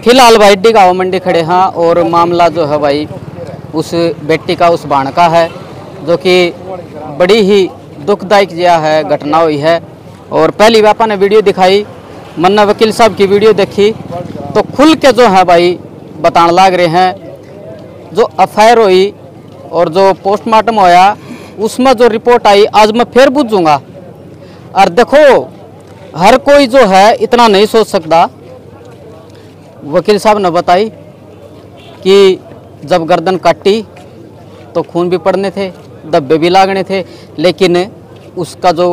फिलहाल भाई डिगांव मंडी खड़े हैं और मामला जो है भाई उस बेटी का, उस बाण का है, जो कि बड़ी ही दुखदायक यह है घटना हुई है। और पहली बापा ने वीडियो दिखाई, मन्ना वकील साहब की वीडियो देखी तो खुल के जो है भाई बताने लग रहे हैं। जो एफआईआर हुई और जो पोस्टमार्टम होया उसमें जो रिपोर्ट आई आज मैं फिर पूछूंगा। और देखो हर कोई जो है इतना नहीं सोच सकता। वकील साहब ने बताई कि जब गर्दन काटी तो खून भी पड़ने थे, धब्बे भी लागने थे, लेकिन उसका जो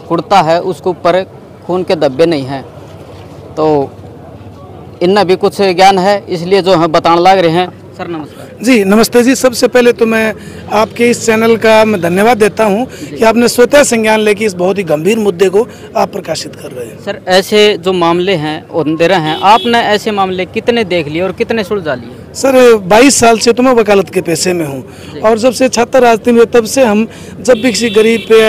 कुर्ता है उसके ऊपर खून के धब्बे नहीं हैं। तो इनमें भी कुछ ज्ञान है, इसलिए जो है बताने लग रहे हैं। सर नमस्कार। जी नमस्ते जी। सबसे पहले तो मैं आपके इस चैनल का मैं धन्यवाद देता हूं कि आपने स्वतः संज्ञान लेके इस बहुत ही गंभीर मुद्दे को आप प्रकाशित कर रहे हैं। सर ऐसे जो मामले हैं अंधेरा हैं, आपने ऐसे मामले कितने देख लिए और कितने सुलझा लिए? सर 22 साल से तो मैं वकालत के पेशे में हूं और जब से छात्र राजनीति में तब से हम जब भी किसी गरीब पे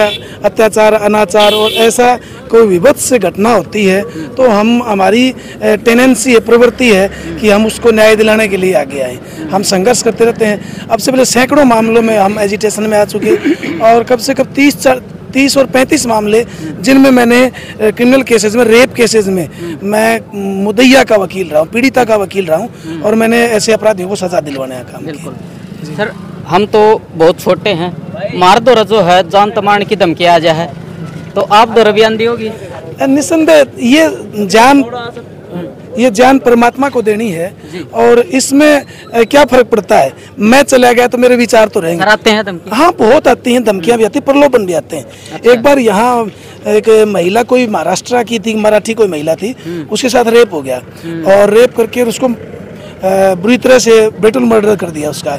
अत्याचार, अनाचार और ऐसा कोई विभत्स से घटना होती है तो हम हमारी टेंडेंसी है, प्रवृत्ति है कि हम उसको न्याय दिलाने के लिए आगे आए। हम संघर्ष करते रहते हैं। अब से पहले सैकड़ों मामलों में हम एजिटेशन में आ चुके और कम से कम 30 और 35 मामले जिनमें मैंने क्रिमिनल केसेस में, रेप केसेस में मैं मुद्दइया का वकील रहा हूँ, पीड़िता का वकील रहा हूँ और मैंने ऐसे अपराधियों को सजा दिलवाने का काम किया। सर हम तो बहुत छोटे हैं, मार दो जो है जान तमारण की धमकी आ जाए तो आप दो बयान दी होगी? निसंदेह ये जान परमात्मा को देनी है और इसमें क्या फर्क पड़ता है। मैं चला गया तो मेरे विचार तो रहेंगे। आते हैं धमकी? हाँ बहुत आती हैं, धमकियाँ भी आती हैं, प्रलोभन भी आते हैं। अच्छा। एक बार यहाँ एक महिला कोई महाराष्ट्र की थी, मराठी कोई महिला थी, उसके साथ रेप हो गया और रेप करके उसको बुरी तरह से ब्रूटल मर्डर कर दिया उसका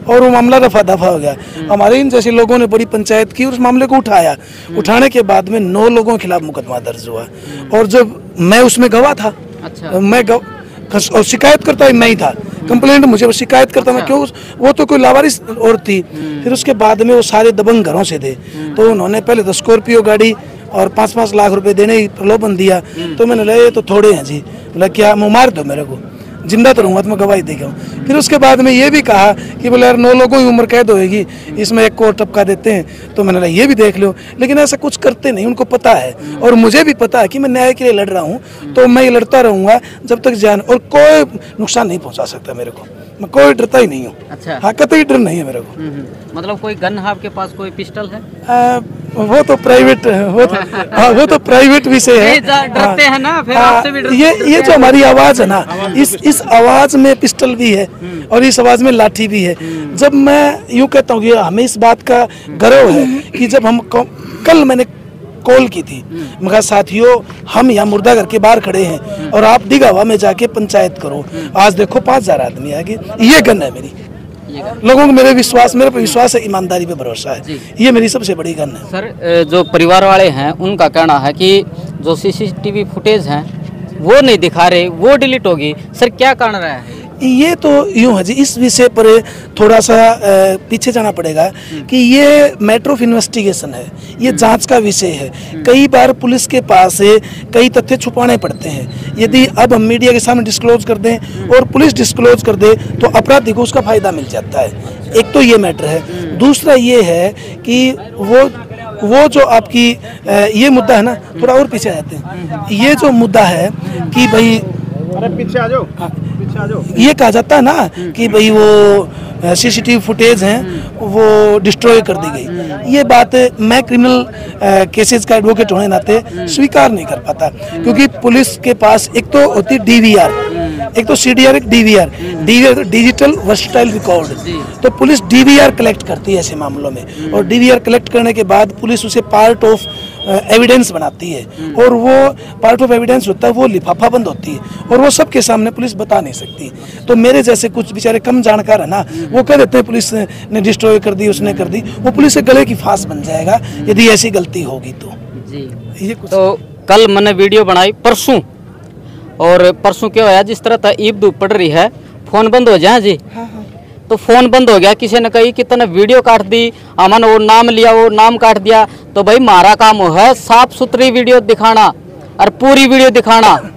और वो मामला रफा दफा हो गया। हमारे इन जैसे लोगों ने बड़ी पंचायत की और उस मामले को उठाया। उठाने के बाद में 9 लोगों के खिलाफ मुकदमा दर्ज हुआ और जब मैं उसमें गवाह था। अच्छा। मैं और शिकायत करता मैं ही था, कंप्लेंट मुझे शिकायत करता। अच्छा। मैं क्यों, वो तो कोई लावारिस औरत थी। फिर उसके बाद में वो सारे दबंग घरों से थे तो उन्होंने पहले तो स्कॉर्पियो गाड़ी और 5-5 लाख रुपए देने ही प्रलोभन दिया। तो मैंने बोला ये तो थोड़े हैं जी, बोला क्या मार दो मेरे को, जिंदा तो रहूँगा तो मैं गवाही देगा। फिर उसके बाद में ये भी कहा कि बोले यार 9 लोगों की उम्र कैद होएगी, इसमें एक को टपका देते हैं। तो मैंने बोला ये भी देख लो, लेकिन ऐसा कुछ करते नहीं। उनको पता है और मुझे भी पता है कि मैं न्याय के लिए लड़ रहा हूँ तो मैं ये लड़ता रहूँगा जब तक जान, और कोई नुकसान नहीं पहुँचा सकता मेरे को। मैं कोई डरता ही नहीं हूँ। अच्छा। हाँ कतई डर नहीं है मेरे को। मतलब कोई गन है आपके पास, कोई पिस्टल है? वो तो प्राइवेट वो तो प्राइवेट विषय है। डरते हैं ना फिर आपसे भी डरते। ये जो हमारी आवाज है ना, इस आवाज में पिस्टल भी है और इस आवाज में लाठी भी है। जब मैं यूँ कहता हूँ कि हमें इस बात का गर्व है कि जब हम कल मैंने कॉल की थी, मैं कहा साथियों हम यहाँ मुर्दाघर के बाहर खड़े हैं और आप डिगावा में जाके पंचायत करो। आज देखो 5000 आदमी आ गए। ये गन है मेरी, लोगों को मेरे पे विश्वास है, ईमानदारी पे भरोसा है। ये मेरी सबसे बड़ी गन है। सर जो परिवार वाले हैं उनका कहना है कि जो सीसीटीवी फुटेज हैं वो नहीं दिखा रहे, वो डिलीट होगी। सर क्या कारण रहा है? ये तो यूँ है जी, इस विषय पर थोड़ा सा पीछे जाना पड़ेगा कि ये मैटर ऑफ इन्वेस्टिगेशन है, ये जांच का विषय है। कई बार पुलिस के पास कई तथ्य छुपाने पड़ते हैं। यदि अब हम मीडिया के सामने डिस्क्लोज कर दें और पुलिस डिस्क्लोज कर दे तो अपराधी को उसका फायदा मिल जाता है। एक तो ये मैटर है। दूसरा ये है कि वो जो आपकी ये मुद्दा है ना, थोड़ा और पीछे जाते हैं। ये जो मुद्दा है कि भाई पीछे आ जाओ, ये कहा जाता है ना कि भाई वो सीसीटीवी फुटेज हैं वो डिस्ट्रॉय कर दी गई। ये बात मैं क्रिमिनल केसेस का एडवोकेट होने नाते स्वीकार नहीं कर पाता, क्योंकि पुलिस के पास एक तो होती डीवीआर, एक तो सीडीआर, एक डीवीआर डिजिटल वर्सटाइल रिकॉर्ड। तो पुलिस डीवीआर कलेक्ट करती है ऐसे मामलों में और डीवीआर कलेक्ट करने के बाद पुलिस उसे पार्ट ऑफ एविडेंस बनाती है और वो पार्ट ऑफ एविडेंस होता है, वो लिफाफा बंद होती है और वो सबके सामने पुलिस बता नहीं सकती। तो मेरे जैसे कुछ बेचारे कम जानकार है ना, वो कह देते हैं पुलिस ने डिस्ट्रॉय कर दी, उसने कर दी। वो पुलिस के गले की फांस बन जाएगा यदि ऐसी गलती होगी तो जी। ये कुछ तो कल मैंने वीडियो बनाई परसों, और परसों क्या होया, जिस तरह था ईद धूप पड़ रही है, फोन बंद हो जाए जी। हाँ। तो फोन बंद हो गया, किसी ने कही कि तने वीडियो काट दी, हमने वो नाम लिया, वो नाम काट दिया। तो भाई हमारा काम है साफ सुथरी वीडियो दिखाना, और पूरी वीडियो दिखाना है।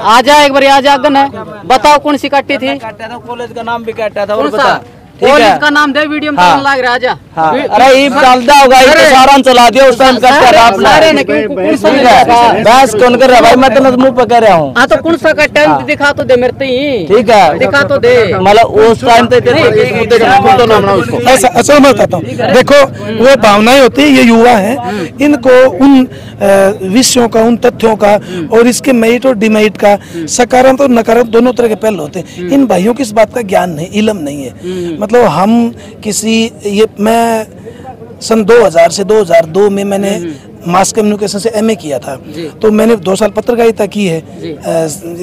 आजा एक बार, आजा अगन है, बताओ कौन सी काटी थी? कॉलेज का नाम भी काटा था, और कौन बता। सा? कॉलेज का नाम दे, वीडियो में चलने लग रहा। आजा। अरे ये चलता होगा, ये सारा चला दिया उस टाइम काटा था आपने। बस कौन कर रहा भाई, मैं तो मुंह पे कह रहा हूँ। हाँ तो कौन सा काटा है दिखा तो दे मेरे ही। ठीक है, दिखा तो दे। मतलब उस टाइम पे ऐसा मैं बताता हूँ, देखो वो भावनाएं होती है, ये युवा हैं, इनको उन विषयों का, उन तथ्यों का और इसके मेरिट और डिमेरिट का सकारात्मक और नकारात्मक दोनों तरह के पहलू होते हैं। इन भाइयों को इस बात का ज्ञान नहीं, इल्म नहीं है। मतलब हम किसी, ये मैं सन 2000 से 2002 में मैंने मास कम्युनिकेशन से एमए किया था, तो मैंने 2 साल पत्रकारिता की है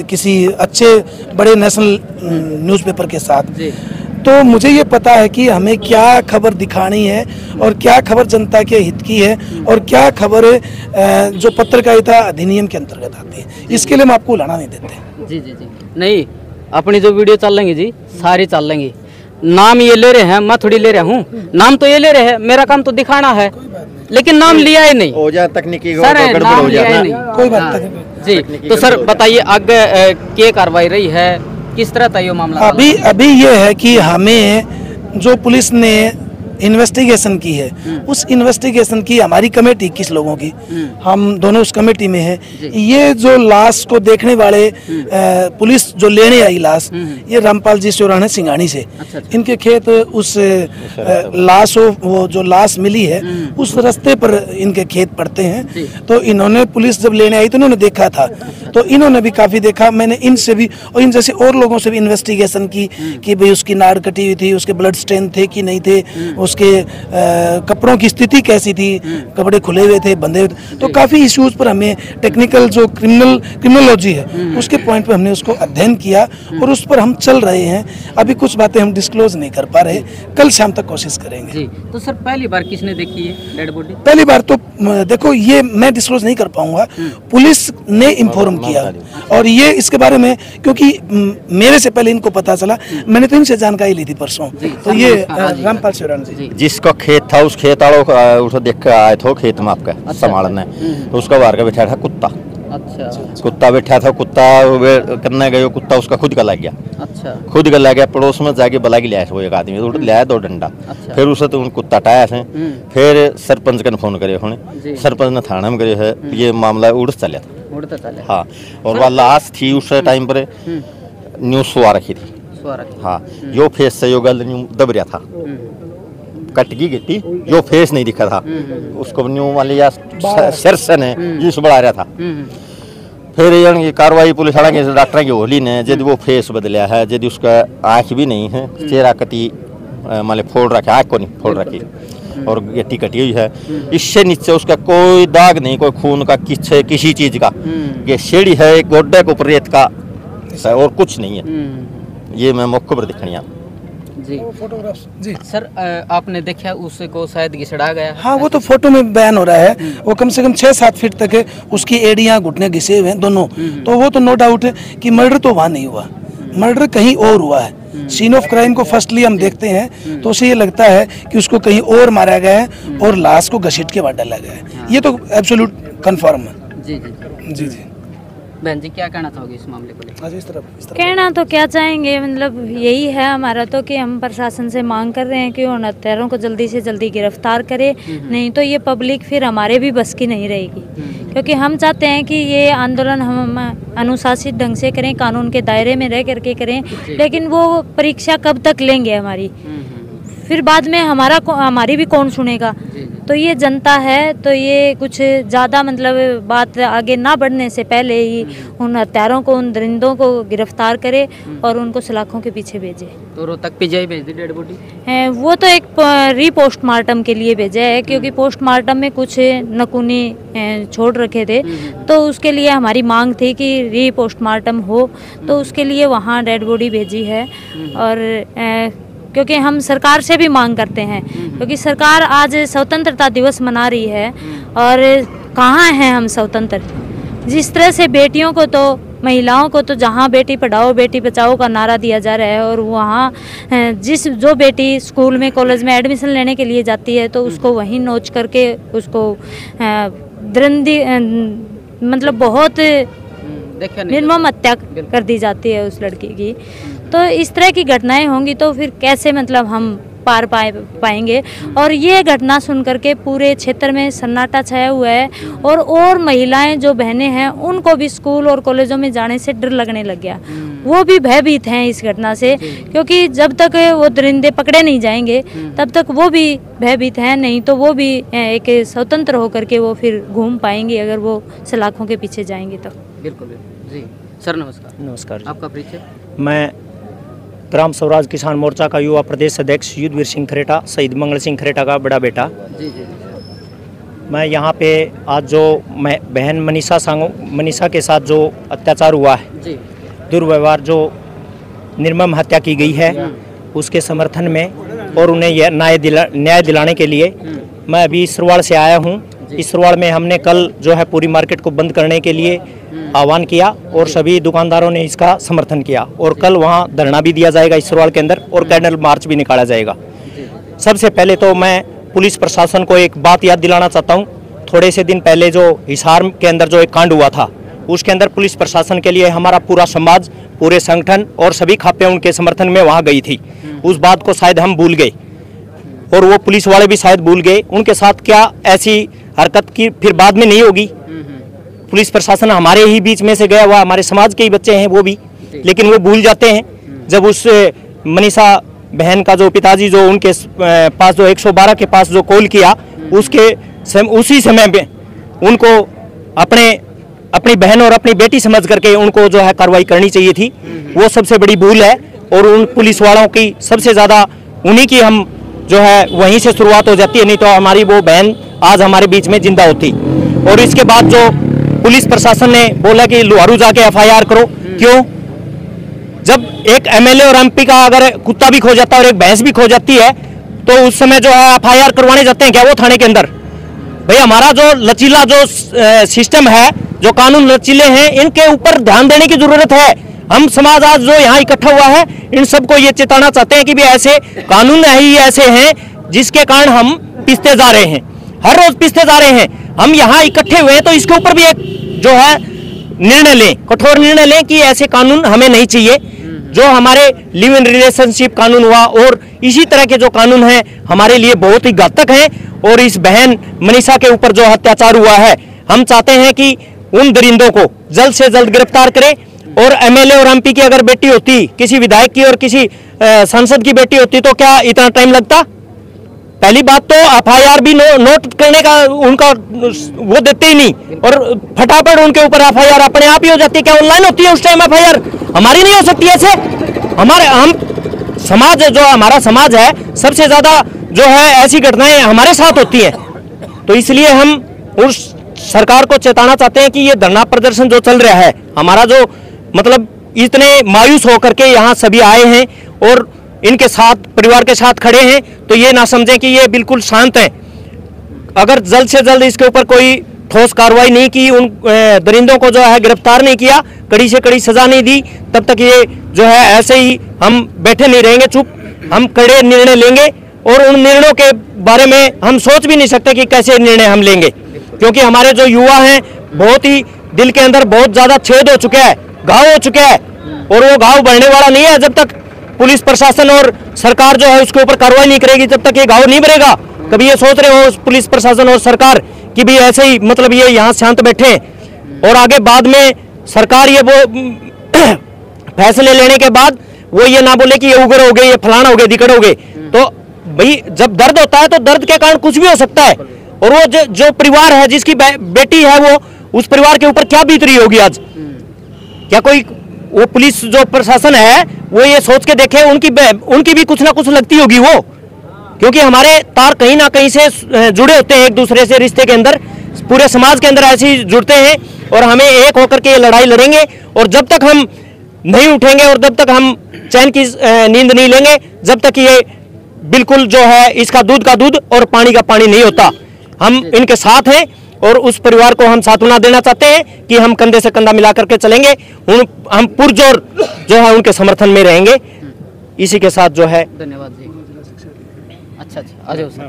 किसी अच्छे बड़े नेशनल न्यूज़पेपर के साथ। तो मुझे ये पता है कि हमें क्या खबर दिखानी है और क्या खबर जनता के हित की है और क्या खबर जो पत्रकारिता अधिनियम के अंतर्गत आती है, इसके लिए हम आपको उलाना नहीं देते। जी जी जी नहीं, अपनी जो वीडियो चल लेंगी जी सारी चल लेंगी। नाम ये ले रहे हैं, मैं थोड़ी ले रहा हूँ, नाम तो ये ले रहे हैं, मेरा काम तो दिखाना है, लेकिन नाम लिया ही नहीं। हो जाए तकनीकी सर, नाम लिया ही नहीं। कोई बात नहीं जी, तो सर बताइए आगे क्या कार्रवाई रही है, किस तरह था ये मामला? अभी ये है कि हमें जो पुलिस ने इन्वेस्टिगेशन की है, उस इन्वेस्टिगेशन की हमारी कमेटी 21 लोगों की, हम दोनों उस कमेटी में हैं। ये जो लाश को देखने वाले पुलिस जो लेने आई लाश, ये रामपाल जी चौराहा सिंगानी से, इनके खेत उस लाश, वो जो लाश मिली है उस रास्ते पर इनके खेत पड़ते हैं। तो इन्होंने, पुलिस जब लेने आई तो इन्होंने देखा था, तो इन्होंने भी काफ़ी देखा। मैंने इनसे भी और इन जैसे और लोगों से भी इन्वेस्टिगेशन की कि भाई उसकी नाड़ कटी हुई थी, उसके ब्लड स्टेन थे कि नहीं थे, उसके कपड़ों की स्थिति कैसी थी, कपड़े खुले हुए थे, बंधे हुए थे। तो काफ़ी इश्यूज पर हमें टेक्निकल जो क्रिमिनोलॉजी है उसके पॉइंट पर हमने उसको अध्ययन किया और उस पर हम चल रहे हैं। अभी कुछ बातें हम डिस्क्लोज नहीं कर पा रहे, कल शाम तक कोशिश करेंगे। जी, तो सर पहली बार किसने देखी है डेड बॉडी? पहली बार तो देखो ये मैं डिस्क्लोज नहीं कर पाऊंगा, पुलिस ने इन्फॉर्म किया और ये इसके बारे में, क्योंकि मेरे से पहले इनको पता चला, मैंने तो इनसे जानकारी ली थी परसों। तो ये रामपाल चौराहा जी, जिसका खेत था उस खेत वालों उसे देख कर आए थे खेत में आपका संभालने, तो उसका बाहर का बैठा था कुत्ता। अच्छा, कुत्ता बैठा था, कुत्ता करने गए, कुत्ता उसका खुद गला गया। अच्छा, खुद गला गया, पड़ोस में जाके बला के लिया वो एक आदमी, तो लिया 2 डंडा। फिर उसे तो कुत्ता टाया है, फिर सरपंच का फोन करे होने, सरपंच ने थाना में करे है, ये मामला उड़ चला था। हाँ, और वह लाश थी उस टाइम पर न्यूज सुआ रखी थी। हाँ, जो फेस से यो गल न्यू दब रहा था, कट गई गिट्टी, जो फेस नहीं दिखा था उसको न्यू वाले या सिरसन है जिस बढ़ा रहा था। फिर ये कार्रवाई पुलिस वाला के डॉक्टर की होली ने, यदि वो फेस बदलिया है, यदि उसका आँख भी नहीं है, चेहरा कटी माले फोड़ रखा, आँख को नहीं फोड़ रखी और गिट्टी कटी हुई है, इससे नीचे उसका कोई दाग नहीं, कोई खून का किसी चीज का, ये सीढ़ी है एक गोड्डे के ऊपर रेत का और कुछ नहीं है। ये मैं मौके पर दिखनी है जी। फोटोग्राफ्स जी सर, आपने देखा उसको शायद घिसड़ा गया? हाँ, वो तो फोटो में बयान हो रहा है, वो कम से कम 6-7 फीट तक है, उसकी एड़ियाँ घुटने घिसे हुए हैं दोनों। तो वो तो नो डाउट है कि मर्डर तो वहाँ नहीं हुआ, मर्डर कहीं और हुआ है। सीन ऑफ क्राइम को फर्स्टली हम देखते हैं तो उसे ये लगता है कि उसको कहीं और मारा गया है और लाश को घसीट के बाहर डाला गया है। ये तो एब्सोल्यूट कंफर्म है। जी जी जी जी। बहन जी क्या कहना चाहोगे इस मामले को लेकर? इस तरफ कहना तो क्या चाहेंगे, मतलब यही है हमारा तो कि हम प्रशासन से मांग कर रहे हैं कि उन हत्यारों को जल्दी से जल्दी गिरफ्तार करे, नहीं तो ये पब्लिक फिर हमारे भी बस की नहीं रहेगी। क्योंकि हम चाहते हैं कि ये आंदोलन हम अनुशासित ढंग से करें, कानून के दायरे में रह करके करें, लेकिन वो परीक्षा कब तक लेंगे हमारी, फिर बाद में हमारी भी कौन सुनेगा। तो ये जनता है, तो ये कुछ ज़्यादा मतलब बात आगे ना बढ़ने से पहले ही उन हत्यारों को, उन दरिंदों को गिरफ्तार करे और उनको सलाखों के पीछे भेजे। तो रोहतक पीजीआई भेज दी डेड बॉडी? वो तो एक रीपोस्टमार्टम के लिए भेजा है, क्योंकि पोस्टमार्टम में कुछ नकूनी छोड़ रखे थे, तो उसके लिए हमारी मांग थी कि रीपोस्टमार्टम हो, तो उसके लिए वहाँ डेड बॉडी भेजी है। और क्योंकि हम सरकार से भी मांग करते हैं, क्योंकि सरकार आज स्वतंत्रता दिवस मना रही है और कहाँ हैं हम स्वतंत्र। जिस तरह से बेटियों को, तो महिलाओं को तो जहाँ बेटी पढ़ाओ बेटी बचाओ का नारा दिया जा रहा है, और वहाँ जो बेटी स्कूल में कॉलेज में एडमिशन लेने के लिए जाती है तो उसको वहीं नोच करके उसको दरिंदी मतलब बहुत निर्मम हत्या कर दी जाती है उस लड़की की। तो इस तरह की घटनाएं होंगी तो फिर कैसे मतलब हम पार पाएंगे। और ये घटना सुन करके पूरे क्षेत्र में सन्नाटा छाया हुआ है और महिलाएं जो बहनें हैं उनको भी स्कूल और कॉलेजों में जाने से डर लगने लग गया। वो भी भयभीत हैं इस घटना से, क्योंकि जब तक वो दरिंदे पकड़े नहीं जाएंगे तब तक वो भी भयभीत हैं, नहीं तो वो भी एक स्वतंत्र होकर के वो फिर घूम पाएंगे अगर वो सलाखों के पीछे जाएंगे तो। बिल्कुल जी। सर नमस्कार। नमस्कार। आपका परिचय? मैं ग्राम स्वराज किसान मोर्चा का युवा प्रदेश अध्यक्ष युद्धवीर सिंह खरेटा, शहीद मंगल सिंह खरेटा का बड़ा बेटा। जी। मैं यहाँ पे आज जो बहन मनीषा के साथ जो अत्याचार हुआ है जी, दुर्व्यवहार जो निर्मम हत्या की गई है उसके समर्थन में और उन्हें यह न्याय दिलाने के लिए मैं अभी सरवाड़ से आया हूँ। इस सरवाड़ में हमने कल जो है पूरी मार्केट को बंद करने के लिए आह्वान किया और सभी दुकानदारों ने इसका समर्थन किया और कल वहाँ धरना भी दिया जाएगा इस सरवाड़ के अंदर और कैंडल मार्च भी निकाला जाएगा। सबसे पहले तो मैं पुलिस प्रशासन को एक बात याद दिलाना चाहता हूँ। थोड़े से दिन पहले जो हिसार के अंदर जो एक कांड हुआ था उसके अंदर पुलिस प्रशासन के लिए हमारा पूरा समाज, पूरे संगठन और सभी खापें उनके समर्थन में वहाँ गई थी। उस बात को शायद हम भूल गए और वो पुलिस वाले भी शायद भूल गए। उनके साथ क्या ऐसी हरकत की फिर बाद में नहीं होगी। पुलिस प्रशासन हमारे ही बीच में से गया हुआ, हमारे समाज के ही बच्चे हैं वो भी, लेकिन वो भूल जाते हैं। जब उस मनीषा बहन का जो पिताजी जो उनके पास जो 112 के पास जो कॉल किया उसी समय में उनको अपनी बहन और अपनी बेटी समझ करके उनको जो है कार्रवाई करनी चाहिए थी। वो सबसे बड़ी भूल है और उन पुलिस वालों की सबसे ज़्यादा उन्हीं की हम जो है वहीं से शुरुआत हो जाती है, नहीं तो हमारी वो बहन आज हमारे बीच में जिंदा होती। और इसके बाद जो पुलिस प्रशासन ने बोला कि लोहारू जाके FIR करो, क्यों? जब एक MLA और MP का अगर कुत्ता भी खो जाता है और एक भैंस भी खो जाती है तो उस समय जो है FIR करवाने जाते हैं क्या वो थाने के अंदर? भाई हमारा जो लचीला जो सिस्टम है, जो कानून लचीले हैं, इनके ऊपर ध्यान देने की जरूरत है। हम समाज आज जो यहाँ इकट्ठा हुआ है इन सबको ये चेताना चाहते हैं कि भी ऐसे कानून ही ऐसे हैं जिसके कारण हम पिसते जा रहे हैं, हर रोज पिसते जा रहे हैं। हम यहाँ इकट्ठे हुए हैं तो इसके ऊपर भी एक जो है निर्णय लें, कठोर निर्णय लें कि ऐसे कानून हमें नहीं चाहिए। जो हमारे लिव इन रिलेशनशिप कानून हुआ और इसी तरह के जो कानून हैं हमारे लिए बहुत ही घातक हैं। और इस बहन मनीषा के ऊपर जो अत्याचार हुआ है, हम चाहते हैं कि उन दरिंदों को जल्द से जल्द गिरफ्तार करें। और MLA और MP की अगर बेटी होती, किसी विधायक की और किसी सांसद की बेटी होती तो क्या इतना टाइम लगता? पहली बात तो FIR भी नोट करने का उनका वो देते ही नहीं और फटाफट उनके ऊपर FIR अपने आप ही हो जाती है। क्या ऑनलाइन होती है उस टाइम FIR? हमारी नहीं हो सकती ऐसे। हम समाज जो हमारा समाज है सबसे ज्यादा जो है ऐसी घटनाएं हमारे साथ होती हैं। तो इसलिए हम उस सरकार को चेताना चाहते हैं कि ये धरना प्रदर्शन जो चल रहा है, हमारा जो मतलब इतने मायूस होकर के यहाँ सभी आए हैं और इनके साथ परिवार के साथ खड़े हैं, तो ये ना समझें कि ये बिल्कुल शांत हैं। अगर जल्द से जल्द इसके ऊपर कोई ठोस कार्रवाई नहीं की, उन दरिंदों को जो है गिरफ्तार नहीं किया, कड़ी से कड़ी सजा नहीं दी, तब तक ये जो है ऐसे ही हम बैठे नहीं रहेंगे चुप। हम कड़े निर्णय लेंगे और उन निर्णयों के बारे में हम सोच भी नहीं सकते कि कैसे निर्णय हम लेंगे, क्योंकि हमारे जो युवा हैं बहुत ही दिल के अंदर बहुत ज्यादा छेद हो चुका है, घाव हो चुका है और वो घाव बढ़ने वाला नहीं है। जब तक पुलिस प्रशासन और सरकार जो है उसके ऊपर कार्रवाई नहीं करेगी तब तक ये घाव नहीं भरेगा। कभी ये सोच रहे हो पुलिस प्रशासन और सरकार कि भी ऐसे ही मतलब ये यहाँ शांत बैठे और आगे बाद में सरकार ये वो फैसले लेने के बाद वो ये ना बोले कि ये उग्र हो गए, ये फलाना हो गए, दिक्कत हो गए। तो भाई जब दर्द होता है तो दर्द के कारण कुछ भी हो सकता है। और वो जो परिवार है जिसकी बेटी है वो उस परिवार के ऊपर क्या बीत रही होगी आज? क्या कोई वो पुलिस जो प्रशासन है वो ये सोच के देखे उनकी भी कुछ ना कुछ लगती होगी वो, क्योंकि हमारे तार कहीं ना कहीं से जुड़े होते हैं एक दूसरे से, रिश्ते के अंदर पूरे समाज के अंदर ऐसे ही जुड़ते हैं और हमें एक होकर के ये लड़ाई लड़ेंगे। और जब तक हम नहीं उठेंगे और जब तक हम चैन की नींद नहीं लेंगे, जब तक ये बिल्कुल जो है इसका दूध का दूध और पानी का पानी नहीं होता। हम इनके साथ हैं और उस परिवार को हम सांत्वना देना चाहते हैं कि हम कंधे से कंधा मिला करके चलेंगे। हम पुरजोर जो है उनके समर्थन में रहेंगे। इसी के साथ जो है धन्यवाद जी। अच्छा आ जाओ सर।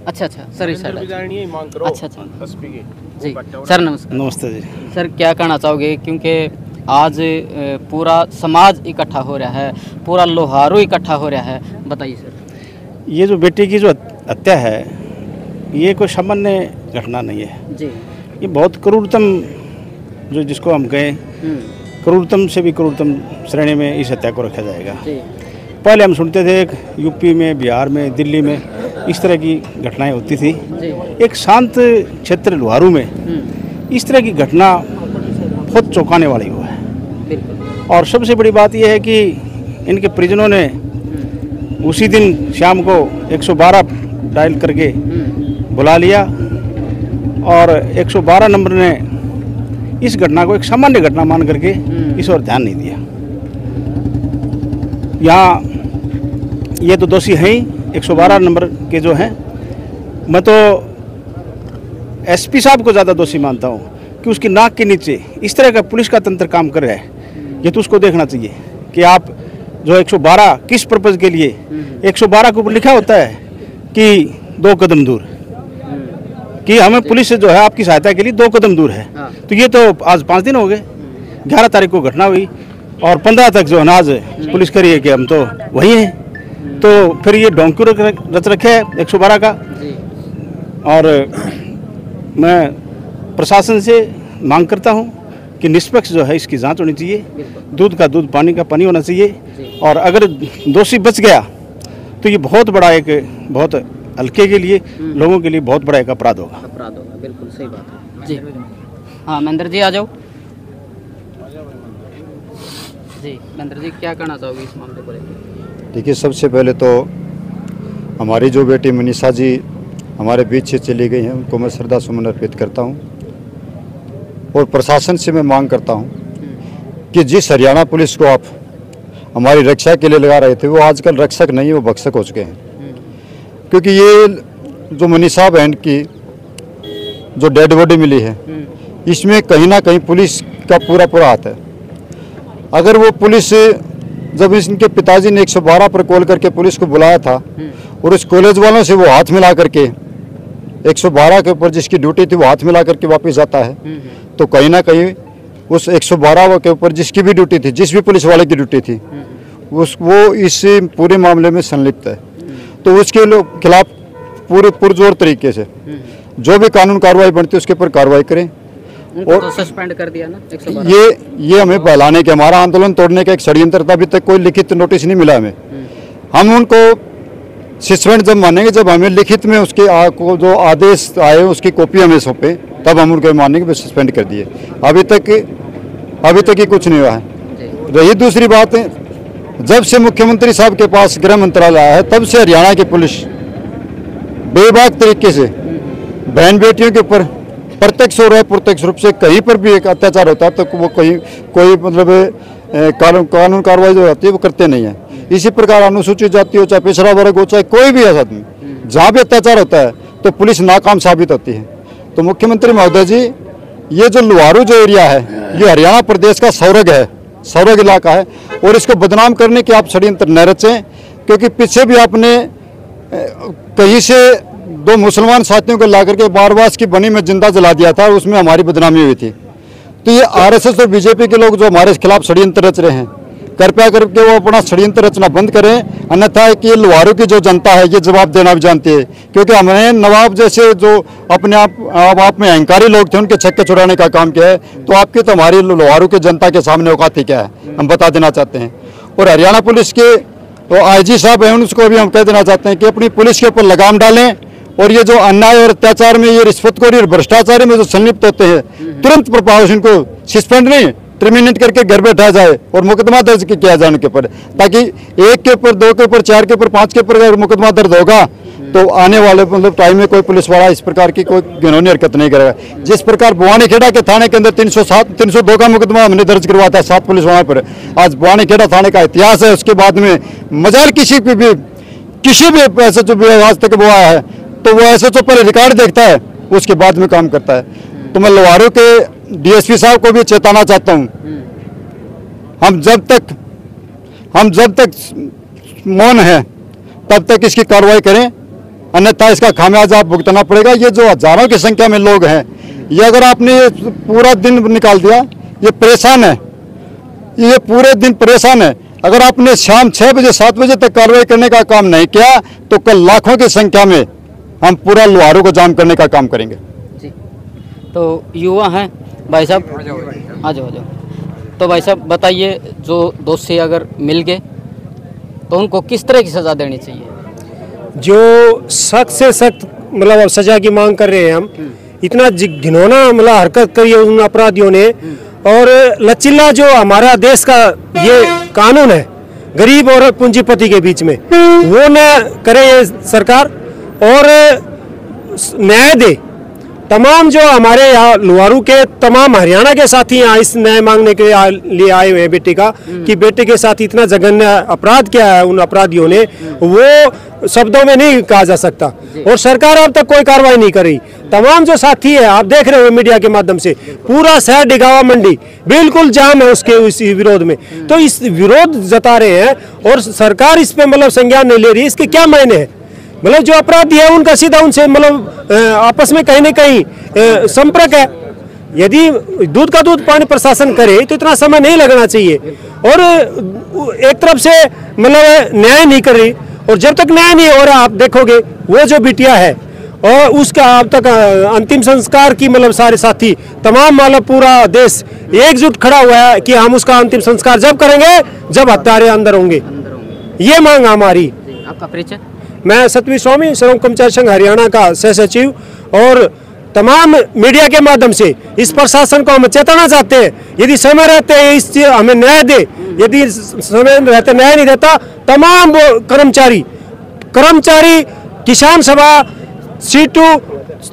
अच्छा सर इस साइड अच्छा जी सर नमस्कार। नमस्ते जी। सर क्या कहना चाहोगे, क्योंकि आज पूरा समाज इकट्ठा हो रहा है, पूरा लोहारू इकट्ठा हो रहा है, बताइए सर। ये जो बेटी की जो हत्या है ये कोई सामान्य घटना नहीं है जी। ये बहुत क्रूरतम, जो जिसको हम कहें क्रूरतम से भी क्रूरतम श्रेणी में इस हत्या को रखा जाएगा। जी। पहले हम सुनते थे यूपी में, बिहार में, दिल्ली में इस तरह की घटनाएं होती थी। जी। एक शांत क्षेत्र लोहारू में इस तरह की घटना बहुत चौंकाने वाली हुआ है। बिल्कुल। और सबसे बड़ी बात यह है कि इनके परिजनों ने उसी दिन शाम को 112 डायल करके बुला लिया और 112 नंबर ने इस घटना को एक सामान्य घटना मान करके इस ओर ध्यान नहीं दिया। यहाँ ये तो दोषी हैं ही, 112 नंबर के जो हैं। मैं तो एसपी साहब को ज़्यादा दोषी मानता हूँ कि उसकी नाक के नीचे इस तरह का पुलिस का तंत्र काम कर रहा है। ये तो उसको देखना चाहिए कि आप जो 112 किस पर्पज़ के लिए, 112 के ऊपर लिखा होता है कि 2 कदम दूर, कि हमें पुलिस से जो है आपकी सहायता के लिए 2 कदम दूर है। तो ये तो आज 5 दिन हो गए, 11 तारीख को घटना हुई और 15 तक जो अनाज पुलिस करी है कि हम तो वही हैं। तो फिर ये ढोंग क्यों रच रखे है 112 का। और मैं प्रशासन से मांग करता हूँ कि निष्पक्ष जो है इसकी जांच होनी चाहिए, दूध का दूध पानी का पानी होना चाहिए। और अगर दोषी बच गया तो ये बहुत बड़ा एक, बहुत हल्के के लिए, लोगों के लिए बहुत बड़ा एक अपराध होगा। बिल्कुल सही बात है जी। हाँ महेंद्र जी आ जाओ। जी महेंद्र जी क्या कहना चाहोगे इस मामले को लेकर? देखिए, सबसे पहले तो हमारी जो बेटी मनीषा जी हमारे बीच से चली गई हैं, उनको मैं श्रद्धा सुमन अर्पित करता हूं। और प्रशासन से मैं मांग करता हूं कि जिस हरियाणा पुलिस को आप हमारी रक्षा के लिए लगा रहे थे, वो आजकल रक्षक नहीं, वो भक्षक हो चुके हैं। क्योंकि ये जो मनीषा बहन की जो डेड बॉडी मिली है, इसमें कहीं ना कहीं पुलिस का पूरा हाथ है। अगर वो पुलिस, जब इनके पिताजी ने 112 पर कॉल करके पुलिस को बुलाया था और उस कॉलेज वालों से वो हाथ मिला करके 112 के ऊपर जिसकी ड्यूटी थी वो हाथ मिला करके वापस जाता है, तो कहीं ना कहीं उस 112 के ऊपर जिसकी भी ड्यूटी थी, जिस भी पुलिस वाले की ड्यूटी थी, वो इस पूरे मामले में संलिप्त है। तो उसके खिलाफ पूरे पुरजोर तरीके से जो भी कानून कार्रवाई बनती है उसके ऊपर कार्रवाई करें। और तो सस्पेंड कर दिया ना 112। ये हमें बहलाने के, हमारा आंदोलन तोड़ने का एक षड्यंत्र था। अभी तक कोई लिखित नोटिस नहीं मिला हमें। हम उनको सस्पेंड जब मानेंगे जब हमें लिखित में उसके को जो आदेश आए उसकी कॉपी हमें सौंपे, तब हम उनको मानेंगे भी सस्पेंड कर दिए। अभी तक ही कुछ नहीं हुआ है। रही दूसरी बात, जब से मुख्यमंत्री साहब के पास गृह मंत्रालय आया है, तब से हरियाणा की पुलिस बेबाक तरीके से बहन बेटियों के ऊपर प्रत्यक्ष हो रहा है, प्रत्यक्ष रूप से कहीं पर भी एक अत्याचार होता है तो वो कोई मतलब कानून कार्रवाई जो होती है वो करते नहीं है। इसी प्रकार अनुसूचित जाति हो, चाहे पिछड़ा वर्ग हो, चाहे कोई भी है आदमी, जहाँ भी अत्याचार होता है तो पुलिस नाकाम साबित होती है। तो मुख्यमंत्री महोदय जी, ये जो लोहारू जो एरिया है, ये हरियाणा प्रदेश का सौरग इलाका है और इसको बदनाम करने के आप षड्यंत्र न रचें। क्योंकि पीछे भी आपने कहीं से 2 मुसलमान साथियों को लाकर के बारवास की बनी में जिंदा जला दिया था, उसमें हमारी बदनामी हुई थी। तो ये आरएसएस और बीजेपी के लोग जो हमारे खिलाफ षड्यंत्र रच रहे हैं, कृपया करके वो अपना षड्यंत्र रचना बंद करें, अन्यथा कि लोहारू की जो जनता है ये जवाब देना भी जानती है। क्योंकि हमने नवाब जैसे जो अपने आप में अहंकारी लोग थे उनके छक्के छुड़ाने का काम किया है, तो आपकी तो हमारी लोहारू की जनता के सामने औकात ही क्या है, हम बता देना चाहते हैं। और हरियाणा पुलिस के तो आईजी साहब हैं, उसको भी हम कह देना चाहते हैं कि अपनी पुलिस के ऊपर लगाम डालें और ये जो अन्याय और अत्याचार में, ये रिश्वतखोरी और भ्रष्टाचार में जो संलिप्त होते हैं, तुरंत प्रभाव से इनको सस्पेंड नहीं, टर्मिनेट करके घर बैठाया जाए और मुकदमा दर्ज किया जाए उनके ऊपर, ताकि 1 के ऊपर, 2 के ऊपर, 4 के ऊपर, 5 के ऊपर अगर मुकदमा दर्ज होगा तो आने वाले मतलब टाइम में कोई पुलिस वाला इस प्रकार की कोई घिनौनी हरकत नहीं करेगा। जिस प्रकार बुआनीखेड़ा के थाने के अंदर 302 का मुकदमा हमने दर्ज करवाया था 7 पुलिस वालों पर, आज बुआनीखेड़ा थाने का इतिहास है। उसके बाद में मजाल किसी भी ऐसे जो आज तक वो आया है तो वो ऐसे तो पहले रिकॉर्ड देखता है, उसके बाद में काम करता है। तो मैं लोहारू के डीएसपी साहब को भी चेताना चाहता हूँ, हम जब तक मौन है तब तक इसकी कार्रवाई करें अन्यथा इसका खामियाजा आप भुगतना पड़ेगा। ये जो हजारों की संख्या में लोग हैं, ये अगर आपने पूरा दिन निकाल दिया, ये परेशान है, ये पूरे दिन परेशान है। अगर आपने शाम 6 बजे 7 बजे तक कार्रवाई करने का काम नहीं किया तो कल लाखों की संख्या में हम पूरा लोहारों को जाम करने का काम करेंगे जी। तो युवा हैं भाई साहब, आ जाओ। तो भाई साहब बताइए, जो दोषी अगर मिल गए तो उनको किस तरह की सज़ा देनी चाहिए? जो सख्त से सख्त मतलब सजा की मांग कर रहे हैं हम। इतना घिनौना मतलब हरकत करी है उन अपराधियों ने, और लचीला जो हमारा देश का ये कानून है गरीब और पूंजीपति के बीच में, वो न करे ये सरकार और न्याय दे। तमाम जो हमारे यहाँ लोहारू के तमाम हरियाणा के साथी यहाँ इस न्याय मांगने के लिए आए हुए हैं बेटी का, कि बेटे के साथ इतना जघन्य अपराध किया है उन अपराधियों ने, वो शब्दों में नहीं कहा जा सकता। और सरकार अब तक कोई कार्रवाई नहीं कर रही। तमाम जो साथी है, आप देख रहे हो मीडिया के माध्यम से, पूरा शहर डिगावा मंडी बिल्कुल जाम है उसके उस विरोध में। तो इस विरोध जता रहे हैं और सरकार इस पे मतलब संज्ञान नहीं ले रही। इसके क्या मायने हैं? मतलब जो अपराधी है उनका सीधा उनसे मतलब आपस में कहीं न कहीं संपर्क है। यदि दूध का दूध पानी प्रशासन करे तो इतना समय नहीं लगना चाहिए। और एक तरफ से मतलब न्याय नहीं कर रही, और जब तक न्याय नहीं हो रहा, आप देखोगे वो जो बिटिया है और उसका अब तक अंतिम संस्कार की मतलब सारे साथी तमाम मतलब पूरा देश एकजुट खड़ा हुआ है कि हम उसका अंतिम संस्कार जब करेंगे जब हत्यारे अंदर होंगे। ये मांग हमारी। आपका परिचय? मैं सतवीर स्वामी, श्रम कर्मचारी संघ हरियाणा का सह सचिव। और तमाम मीडिया के माध्यम से इस प्रशासन को हम चेताना चाहते हैं, यदि समय रहते इस हमें न्याय दे, यदि समय रहते न्याय नहीं देता, तमाम कर्मचारी किसान सभा सीटू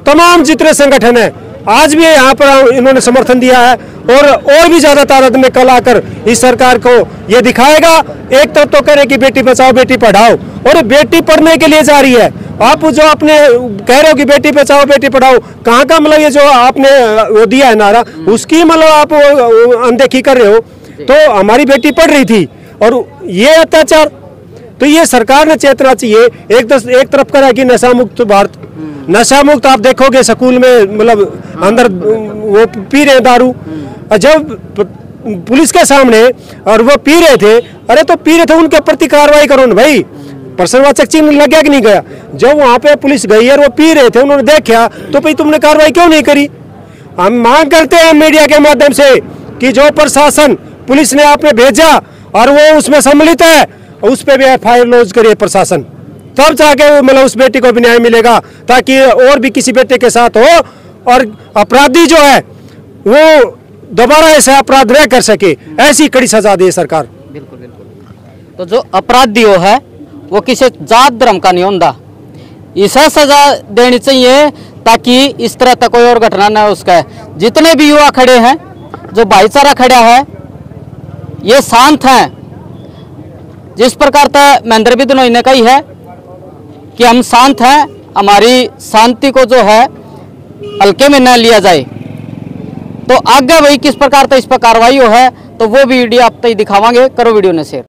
तमाम जितने संगठन है आज भी यहाँ पर इन्होंने समर्थन दिया है, और भी ज्यादा तादाद में कल आकर इस सरकार को ये दिखाएगा। एक तरफ तो करे कि बेटी बचाओ बेटी पढ़ाओ, और बेटी पढ़ने के लिए जा रही है। आप जो अपने कह रहे हो कि बेटी बचाओ बेटी पढ़ाओ, कहाँ का मतलब ये जो आपने वो दिया है नारा, उसकी मतलब आप अनदेखी कर रहे हो। तो हमारी बेटी पढ़ रही थी और ये अत्याचार, तो ये सरकार ने चेतना चाहिए। एक तरफ करा कि नशा मुक्त भारत, नशा मुक्त आप देखोगे स्कूल में मतलब अंदर वो पी रहे दारू, जब पुलिस के सामने और वो पी रहे थे, अरे तो पी रहे थे उनके प्रति कार्रवाई करो ना भाई। प्रश्नवाचक चिन्ह लग गया कि नहीं गया? जब वहां पे पुलिस गई और वो पी रहे थे, उन्होंने देखा, तो भाई तुमने कार्रवाई क्यों नहीं करी? हम मांग करते हैं मीडिया के माध्यम से कि जो प्रशासन पुलिस ने आपने भेजा और वो उसमें सम्मिलित है, उस पर भी FIR लॉन्च करिए प्रशासन, तब जाके मतलब उस बेटी को भी न्याय मिलेगा, ताकि और भी किसी बेटे के साथ हो और अपराधी जो है वो दोबारा ऐसा अपराध न कर सके, ऐसी कड़ी सजा दे सरकार। बिल्कुल बिल्कुल। तो जो अपराधी है वो किसी जात धर्म का नहीं होता, इसे सजा देनी चाहिए ताकि इस तरह तक कोई और घटना न हो उसका। जितने भी युवा खड़े हैं, जो भाईचारा खड़ा है, ये शांत हैं। जिस प्रकार से महेंद्र बिदनोई ने कही है कि हम शांत हैं, हमारी शांति को जो है हल्के में न लिया जाए। तो आगे वही किस प्रकार से इस पर कार्रवाई हो है, तो वो वीडियो आप तक दिखावांगे। करो वीडियो ने शेयर।